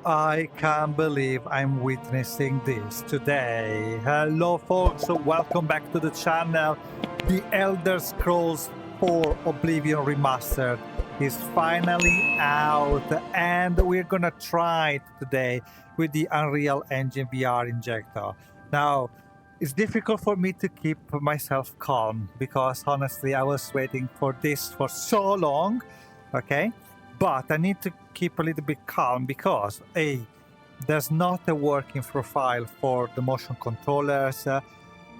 I can't believe I'm witnessing this today. Hello folks, welcome back to the channel. The Elder Scrolls 4 Oblivion Remastered is finally out and we're gonna try it today with the Unreal Engine VR Injector. Now, it's difficult for me to keep myself calm because honestly I was waiting for this for so long, okay? But I need to keep a little bit calm because there's not a working profile for the motion controllers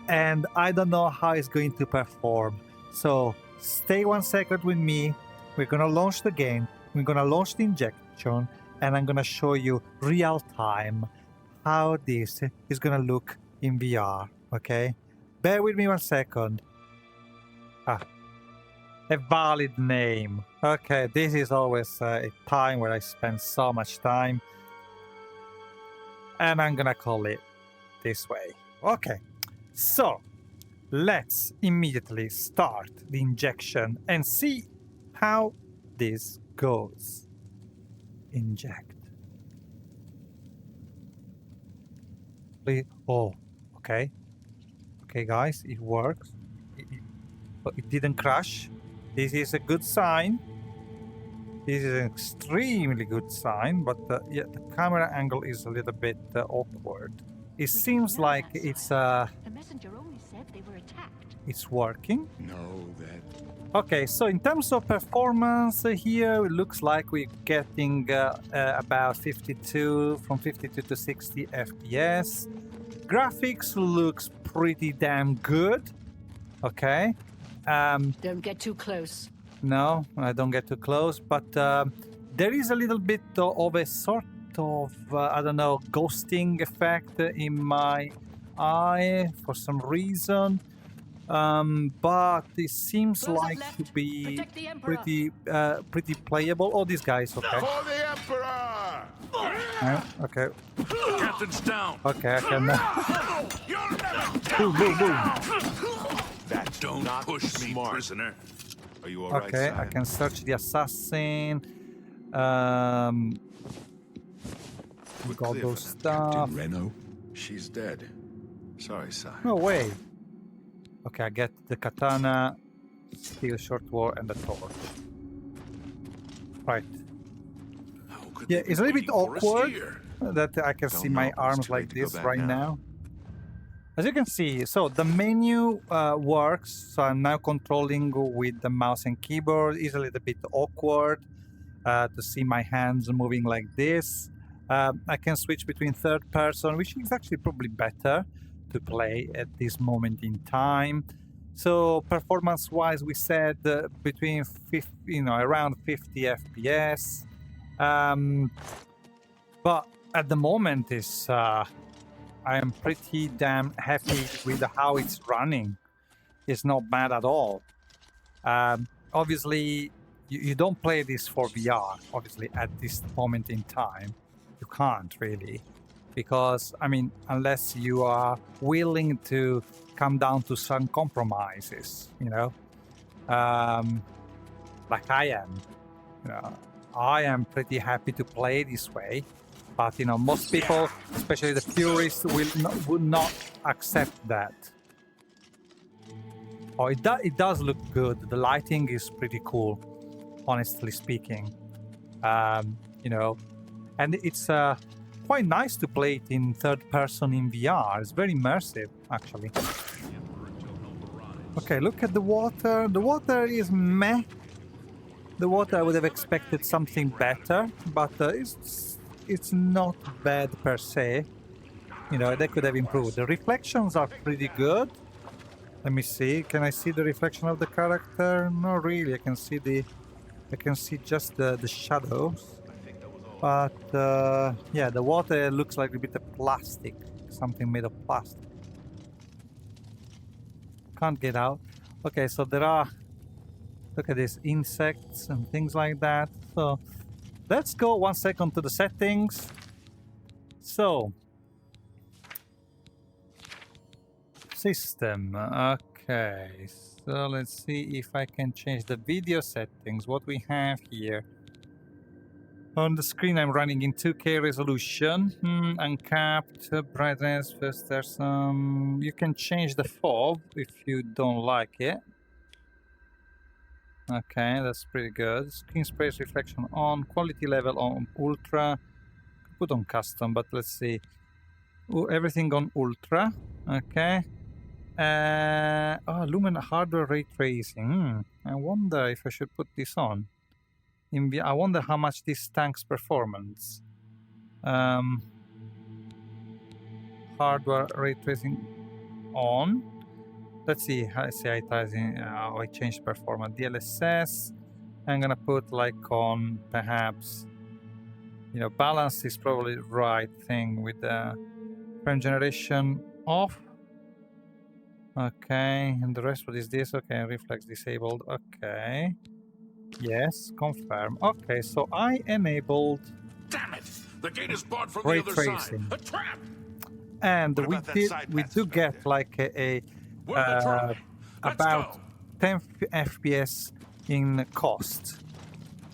and I don't know how it's going to perform. So stay 1 second with me. We're gonna launch the game, we're gonna launch the injection, and I'm gonna show you real time how this is gonna look in VR, okay? Bear with me 1 second. A valid name. Okay, this is always a time where I spend so much time. And I'm gonna call it this way. Okay, so let's immediately start the injection and see how this goes. Inject. Please. Oh, okay. Okay, guys, it works. It didn't crash. This is a good sign. This is an extremely good sign, but yeah, the camera angle is a little bit awkward. It seems like it's The messenger only said they were attacked. it's working. No, that... Okay, so in terms of performance here, it looks like we're getting about 52 to 60 FPS. Graphics looks pretty damn good. Okay. Don't get too close. No, I don't get too close, but there is a little bit of a sort of, I don't know, ghosting effect in my eye for some reason. But it seems Close up like left. to be Protect the Emperor. pretty playable. Oh, this guy's okay. For the Emperor! Okay, Captain's down. okay, I can. You'll never Boom, boom, boom. That's Don't not push me, smart. prisoner. Are you alright, Okay, I Sire? can search the assassin. We're Got clear those for them, stuff. Captain Reno? She's dead. Sorry, Sire. No way. Okay, I get the katana, steel short war, and the torch. Right. How could Yeah, they be it's a little bit waiting for us awkward here? that I can Don't see my know. It's arms too like late to go this back right now. now. As you can see, so the menu works. So I'm now controlling with the mouse and keyboard. It's a little bit awkward to see my hands moving like this. I can switch between third person, which is actually probably better to play at this moment in time. So performance-wise, we said between 50, around 50 FPS. But at the moment, I am pretty damn happy with how it's running. It's not bad at all. Obviously, you don't play this for VR. Obviously, at this moment in time, you can't really, because I mean, unless you are willing to come down to some compromises, like I am. I am pretty happy to play this way, but most people, especially the purists, would not accept that. Oh, it does look good. The lighting is pretty cool, honestly speaking. And it's quite nice to play it in third person in VR. It's very immersive, actually. Okay, look at the water. The water is meh. The water, I would have expected something better, but it's not bad per se. They could have improved. The reflections are pretty good. Let me see. Can I see the reflection of the character? Not really. I can see just the shadows. But yeah, the water looks like a bit of plastic, something made of plastic. Can't get out. Okay, so there are, look at this, insects and things like that. So let's go 1 second to the settings. So system, okay, so let's see if I can change the video settings, what we have here. On the screen, I'm running in 2K resolution. Uncapped brightness. First, there's some. You can change the FOV if you don't like it. Okay, that's pretty good. Screen space reflection on. Quality level on ultra. Put on custom, but let's see. Everything on ultra. Okay. Lumen hardware ray tracing. I wonder if I should put this on. I wonder how much this tanks performance. Hardware ray tracing on. Let's see. I changed performance. DLSS. I'm gonna put like on perhaps. You know, balance is probably the right thing with the frame generation off. Okay, and the rest, what is this? Okay, reflex disabled. Okay. Yes, confirm. Okay, so I enabled. Damn it! The gate is barred from ray the other tracing. side. A trap! And What we about that did side we do passage back get there? like a Worth a try. Let's about go. 10 FPS in cost.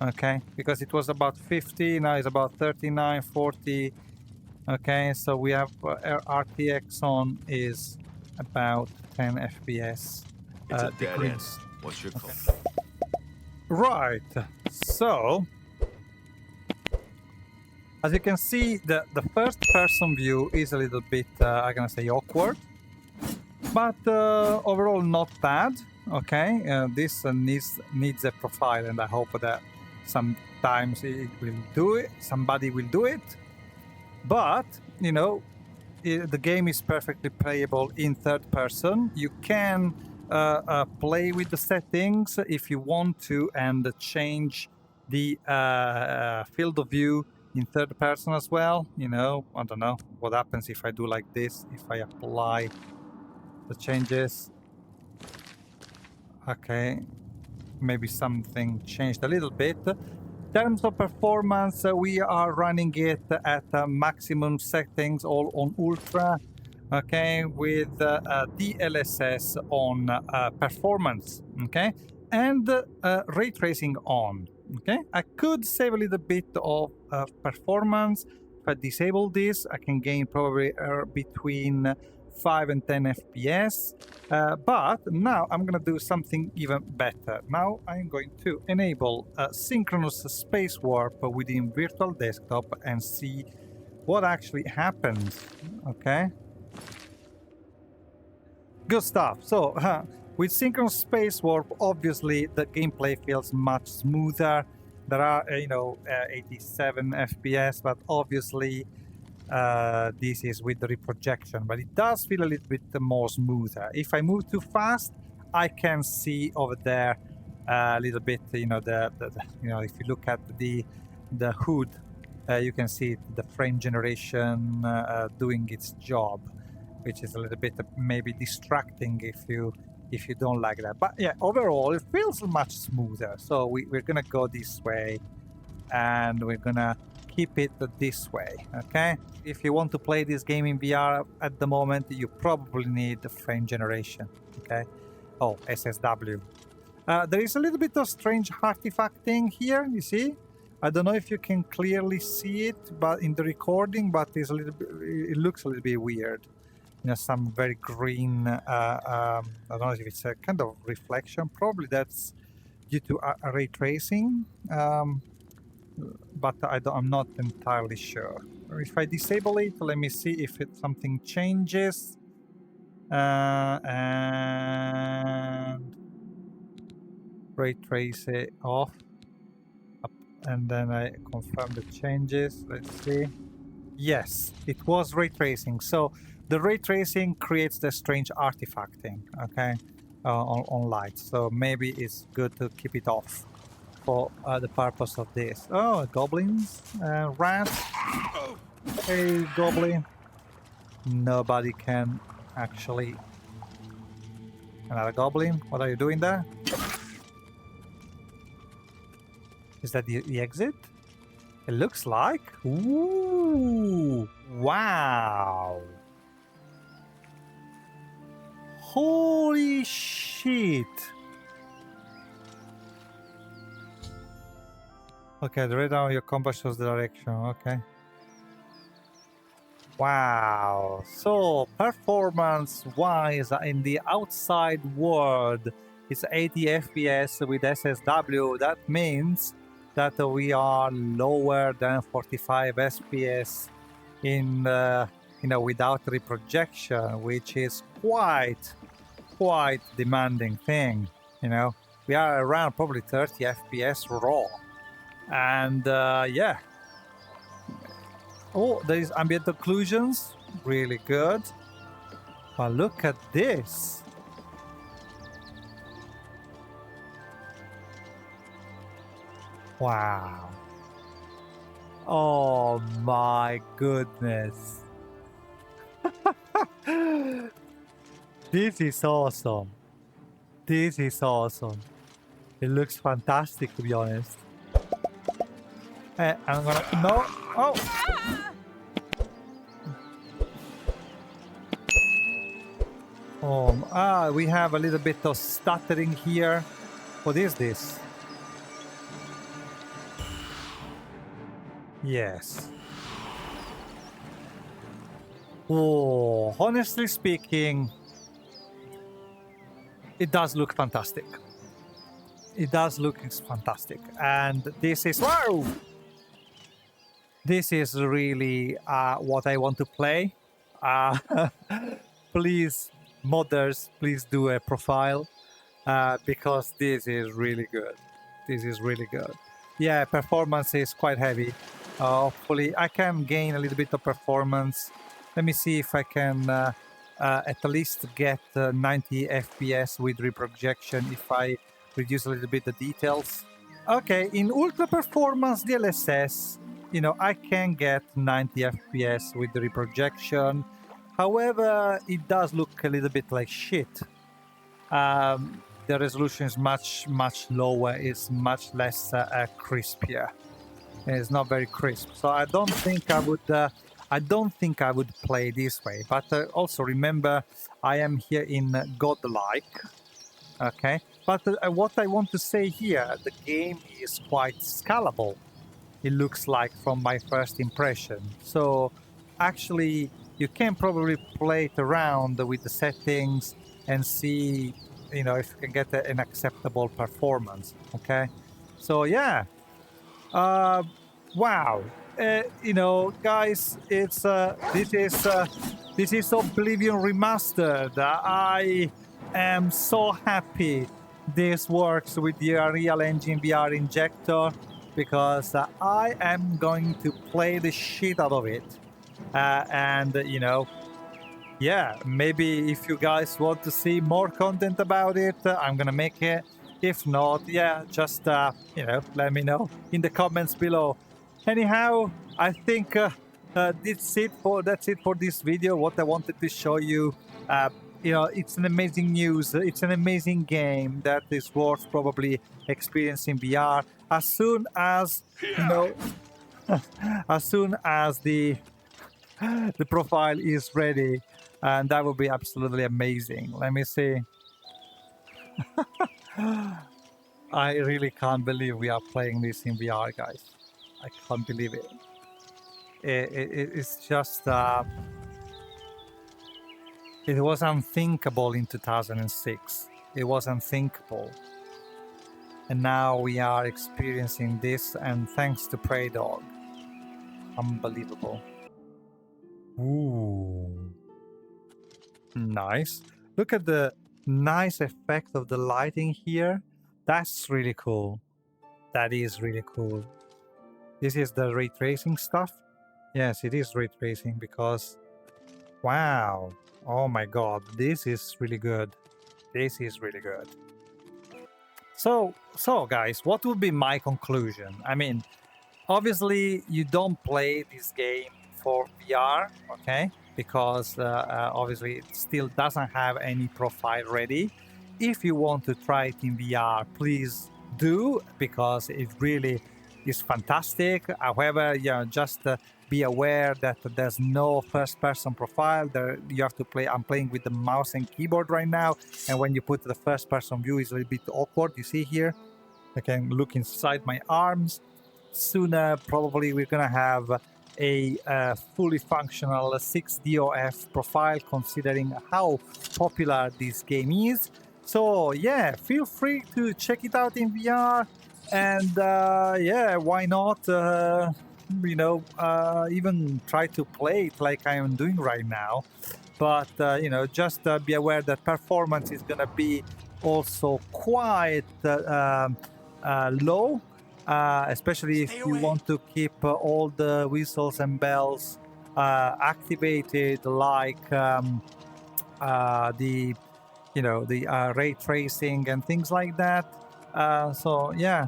Okay, because it was about 50, now it's about 39, 40. Okay, so we have RTX on is about 10 FPS It's a dead end. decrease. What's your call? Right, so as you can see, the first person view is a little bit, I'm gonna say awkward, but overall not bad. Okay, this needs a profile, and I hope that sometimes it will do it. Somebody will do it, but you know, the game is perfectly playable in third person. You can play with the settings if you want to, and change the field of view in third person as well. You know, I don't know what happens if I do like this, if I apply the changes. Okay, maybe something changed a little bit. In terms of performance, we are running it at maximum settings, all on ultra. Okay, with DLSS on performance. Okay, and ray tracing on. Okay, I could save a little bit of performance. If I disable this, I can gain probably between 5 and 10 FPS. But now I'm gonna do something even better. Now I'm going to enable synchronous space warp within virtual desktop and see what actually happens. Okay. Good stuff. So with synchronous space warp, obviously the gameplay feels much smoother. There are 87 FPS, but obviously this is with the reprojection, but it does feel a little bit more smoother. If I move too fast, I can see over there a little bit, if you look at the hood, you can see the frame generation doing its job, which is a little bit maybe distracting if you don't like that. But yeah, overall it feels much smoother. So we're gonna go this way, and we're gonna keep it this way. Okay, if you want to play this game in VR at the moment, you probably need the frame generation. Okay, SSW. There is a little bit of strange artifacting here, you see. I don't know if you can clearly see it, but in the recording, but it's a little bit, it looks a little bit weird. Some very green, I don't know if it's a kind of reflection. Probably that's due to ray tracing. But I'm not entirely sure. If I disable it, let me see if something changes. And ray trace it off. And then I confirm the changes. Let's see. Yes, it was ray tracing. So the ray tracing creates the strange artifacting, okay, on light. So maybe it's good to keep it off for the purpose of this. Oh, goblins, rats. Hey, goblin. Nobody can actually. Another goblin. What are you doing there? Is that the exit? It looks like. Ooh! Wow! Holy shit! Okay, the radar on your compass shows the direction. Okay. Wow. So performance-wise, in the outside world, it's 80 FPS with SSW. That means that we are lower than 45 FPS in without reprojection, which is quite demanding thing. We are around probably 30 FPS raw, and yeah. Oh, there is ambient occlusions, really good. But look at this. Wow. Oh my goodness. This is awesome. This is awesome. It looks fantastic, to be honest. I'm gonna... No! Oh! We have a little bit of stuttering here. What is this? Yes. Oh, honestly speaking, it does look fantastic. It does look fantastic. And this is... Wow! This is really what I want to play. Please, modders, please do a profile because this is really good. This is really good. Yeah, performance is quite heavy. Hopefully, I can gain a little bit of performance. Let me see if I can at least get 90 FPS with reprojection if I reduce a little bit the details. Okay, in ultra performance DLSS, I can get 90 FPS with the reprojection. However, it does look a little bit like shit. The resolution is much lower. It's much less crispier. It's not very crisp. So I don't think I would. I don't think I would play this way. But also remember, I am here in godlike. Okay. But what I want to say here, the game is quite scalable. It looks like from my first impression. So actually, you can probably play it around with the settings and see, if you can get an acceptable performance. Okay. So yeah. Wow. Guys, it's this is Oblivion Remastered. I am so happy this works with the Unreal Engine VR Injector because I am going to play the shit out of it. And yeah, maybe if you guys want to see more content about it, I'm gonna make it. If not, yeah, just let me know in the comments below. Anyhow, I think that's it for this video. What I wanted to show you, it's an amazing news. It's an amazing game that is worth probably experiencing VR as soon as as soon as the profile is ready, and that would be absolutely amazing. Let me see. I really can't believe we are playing this in VR, guys. I can't believe it. It's just... it was unthinkable in 2006. It was unthinkable. And now we are experiencing this, and thanks to Praydog. Unbelievable. Ooh. Nice. Look at the nice effect of the lighting here. That's really cool. That is really cool. This is the ray tracing stuff. Yes, it is ray tracing because... Wow. Oh my god. This is really good. This is really good. So guys, what would be my conclusion? I mean, obviously you don't play this game for VR, okay? Because obviously it still doesn't have any profile ready. If you want to try it in VR, please do, because it really is fantastic. However, just be aware that there's no first-person profile. You have to play. I'm playing with the mouse and keyboard right now, and when you put the first-person view, it's a little bit awkward. You see here, I can look inside my arms. sooner probably we're gonna have a fully functional 6 DOF profile, considering how popular this game is. So yeah, feel free to check it out in VR, and yeah, why not even try to play it like I am doing right now. But just be aware that performance is gonna be also quite low, especially if you want to keep all the whistles and bells activated, like the ray tracing and things like that. So yeah,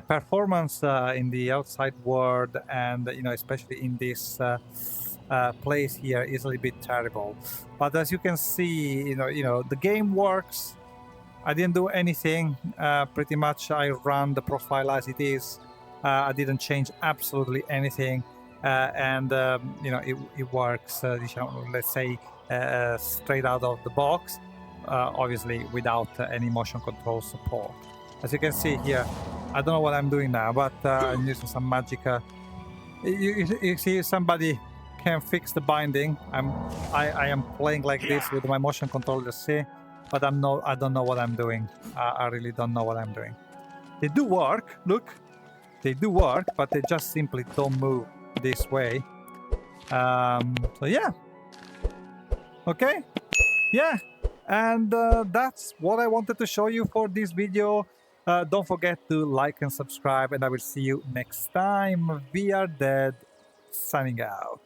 performance in the outside world, and especially in this place here, is a little bit terrible. But as you can see, the game works. I didn't do anything. Pretty much I ran the profile as it is. I didn't change absolutely anything, and it works. Let's say straight out of the box, obviously without any motion control support. As you can see here, I don't know what I'm doing now, but I'm using some magic. You see, somebody can fix the binding. I am playing like this with my motion controller. See. But I don't know what I'm doing. I really don't know what I'm doing. They do work, look. They do work, but they just simply don't move this way. So yeah. Okay. Yeah. And that's what I wanted to show you for this video. Don't forget to like and subscribe, and I will see you next time. We are dead. Signing out.